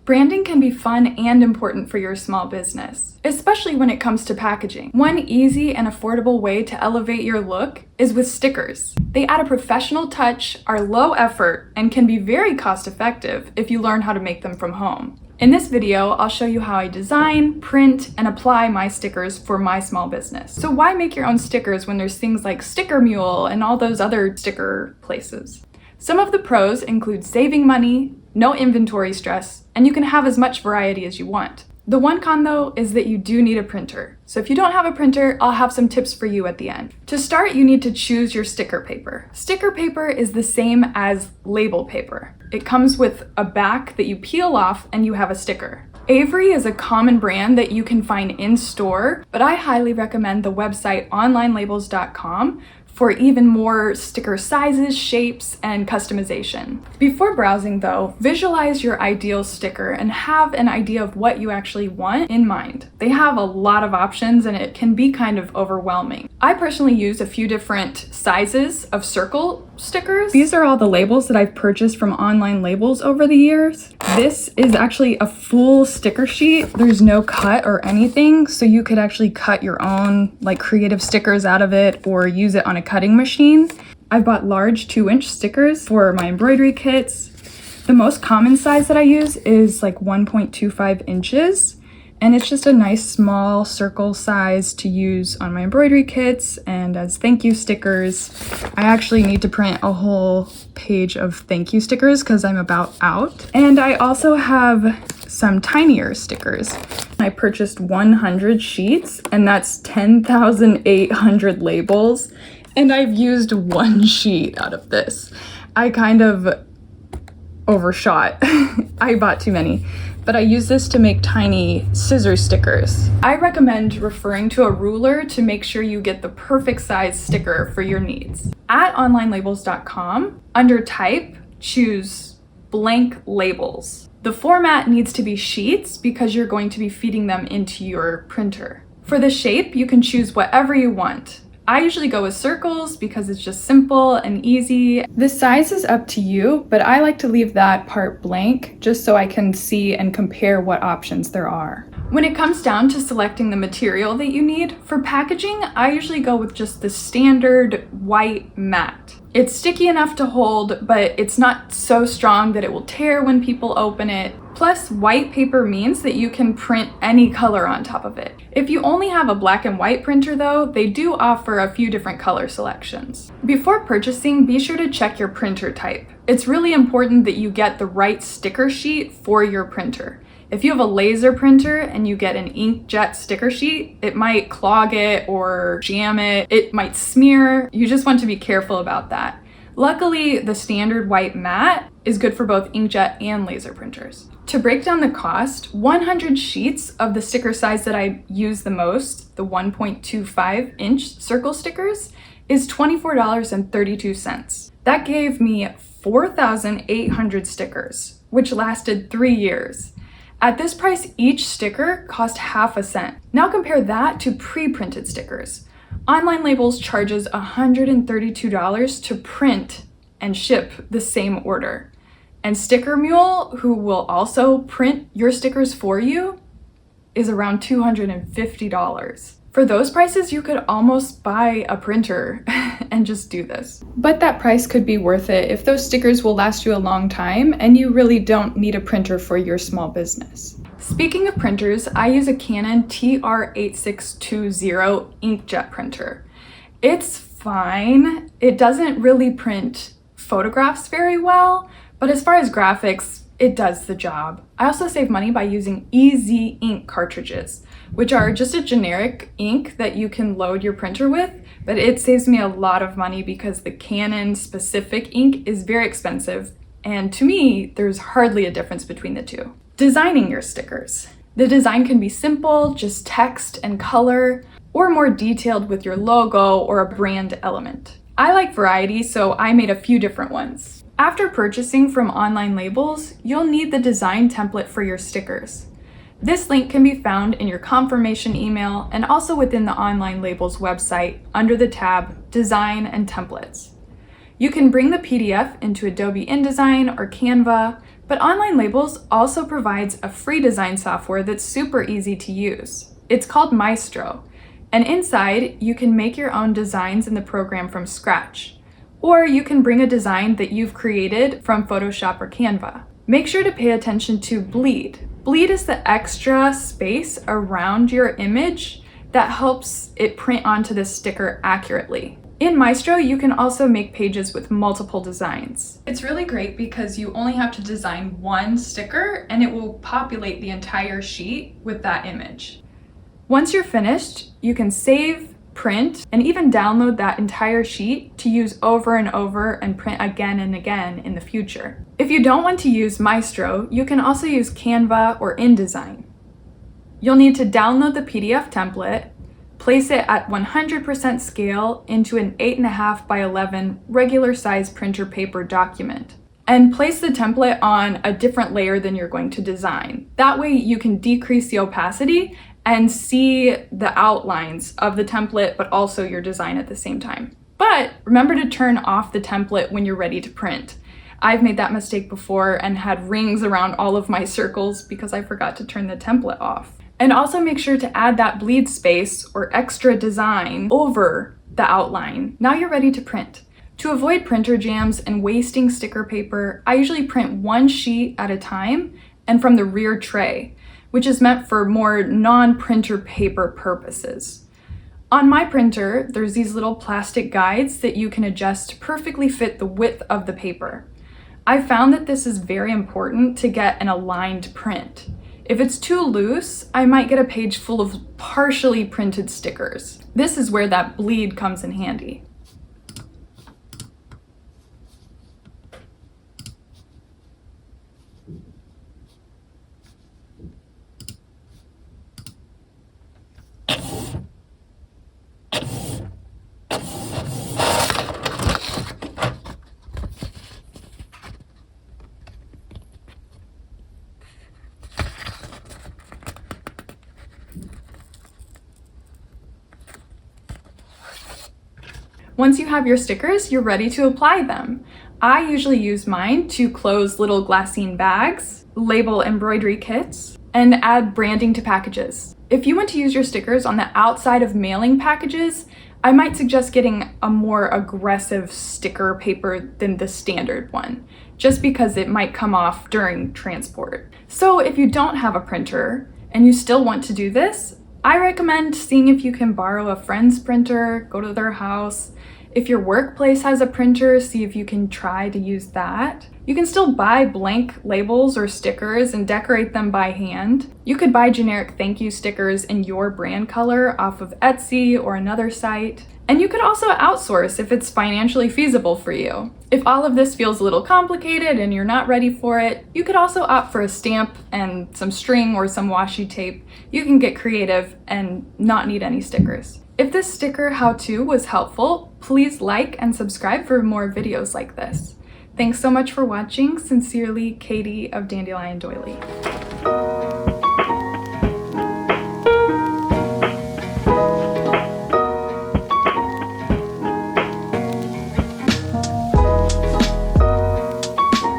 Branding can be fun and important for your small business, especially when it comes to packaging. One easy and affordable way to elevate your look is with stickers. They add a professional touch, are low effort, and can be very cost effective if you learn how to make them from home. In this video, I'll show you how I design, print, and apply my stickers for my small business. So why make your own stickers when there's things like Sticker Mule and all those other sticker places? Some of the pros include saving money, no inventory stress, and you can have as much variety as you want. The one con though is that you do need a printer. So if you don't have a printer, I'll have some tips for you at the end. To start, you need to choose your sticker paper. Sticker paper is the same as label paper. It comes with a back that you peel off and you have a sticker. Avery is a common brand that you can find in store, but I highly recommend the website onlinelabels.com for even more sticker sizes, shapes, and customization. Before browsing though, visualize your ideal sticker and have an idea of what you actually want in mind. They have a lot of options and it can be kind of overwhelming. I personally use a few different sizes of circle stickers. These are all the labels that I've purchased from Online Labels over the years. This is actually a full sticker sheet. There's no cut or anything, so you could actually cut your own like creative stickers out of it or use it on a cutting machine. I bought large 2-inch stickers for my embroidery kits. The most common size that I use is like 1.25 inches. And it's just a nice small circle size to use on my embroidery kits and as thank you stickers. I actually need to print a whole page of thank you stickers because I'm about out. And I also have some tinier stickers. I purchased 100 sheets and that's 10,800 labels. And I've used one sheet out of this. I kind of overshot. I bought too many. But I use this to make tiny scissor stickers. I recommend referring to a ruler to make sure you get the perfect size sticker for your needs. At onlinelabels.com, under type, choose blank labels. The format needs to be sheets because you're going to be feeding them into your printer. For the shape, you can choose whatever you want. I usually go with circles because it's just simple and easy. The size is up to you, but I like to leave that part blank just so I can see and compare what options there are. When it comes down to selecting the material that you need, for packaging, I usually go with just the standard white matte. It's sticky enough to hold, but it's not so strong that it will tear when people open it. Plus, white paper means that you can print any color on top of it. If you only have a black and white printer though, they do offer a few different color selections. Before purchasing, be sure to check your printer type. It's really important that you get the right sticker sheet for your printer. If you have a laser printer and you get an inkjet sticker sheet, it might clog it or jam it. It might smear. You just want to be careful about that. Luckily, the standard white matte is good for both inkjet and laser printers. To break down the cost, 100 sheets of the sticker size that I use the most, the 1.25 inch circle stickers, is $24.32. That gave me 4,800 stickers, which lasted 3 years. At this price, each sticker cost half a cent. Now compare that to pre-printed stickers. Online Labels charges $132 to print and ship the same order. And Sticker Mule, who will also print your stickers for you, is around $250. For those prices, you could almost buy a printer and just do this. But that price could be worth it if those stickers will last you a long time and you really don't need a printer for your small business. Speaking of printers, I use a Canon TR8620 inkjet printer. It's fine. It doesn't really print photographs very well, but as far as graphics, it does the job. I also save money by using EZ ink cartridges, which are just a generic ink that you can load your printer with, but it saves me a lot of money because the Canon specific ink is very expensive, and to me, there's hardly a difference between the two. Designing your stickers. The design can be simple, just text and color, or more detailed with your logo or a brand element. I like variety, so I made a few different ones. After purchasing from Online Labels, you'll need the design template for your stickers. This link can be found in your confirmation email and also within the Online Labels website under the tab Design and Templates. You can bring the PDF into Adobe InDesign or Canva, But Online Labels also provides a free design software that's super easy to use. It's called Maestro, and inside you can make your own designs in the program from scratch. Or you can bring a design that you've created from Photoshop or Canva. Make sure to pay attention to bleed. Bleed is the extra space around your image that helps it print onto the sticker accurately. In Maestro, you can also make pages with multiple designs. It's really great because you only have to design one sticker and it will populate the entire sheet with that image. Once you're finished, you can save, print, and even download that entire sheet to use over and over and print again and again in the future. If you don't want to use Maestro, you can also use Canva or InDesign. You'll need to download the PDF template, place it at 100% scale into an 8.5 by 11 regular size printer paper document, and place the template on a different layer than you're going to design. That way you can decrease the opacity and see the outlines of the template, but also your design at the same time. But remember to turn off the template when you're ready to print. I've made that mistake before and had rings around all of my circles because I forgot to turn the template off. And also make sure to add that bleed space or extra design over the outline. Now you're ready to print. To avoid printer jams and wasting sticker paper, I usually print one sheet at a time and from the rear tray, which is meant for more non-printer paper purposes. On my printer, there's these little plastic guides that you can adjust to perfectly fit the width of the paper. I found that this is very important to get an aligned print. If it's too loose, I might get a page full of partially printed stickers. This is where that bleed comes in handy. Once you have your stickers, you're ready to apply them. I usually use mine to close little glassine bags, label embroidery kits, and add branding to packages. If you want to use your stickers on the outside of mailing packages, I might suggest getting a more aggressive sticker paper than the standard one, just because it might come off during transport. So if you don't have a printer and you still want to do this, I recommend seeing if you can borrow a friend's printer, go to their house. If your workplace has a printer, see if you can try to use that. You can still buy blank labels or stickers and decorate them by hand. You could buy generic thank you stickers in your brand color off of Etsy or another site. And you could also outsource if it's financially feasible for you. If all of this feels a little complicated and you're not ready for it, you could also opt for a stamp and some string or some washi tape. You can get creative and not need any stickers. If this sticker how-to was helpful, please like and subscribe for more videos like this. Thanks so much for watching. Sincerely, Katie of Dandelion Doily.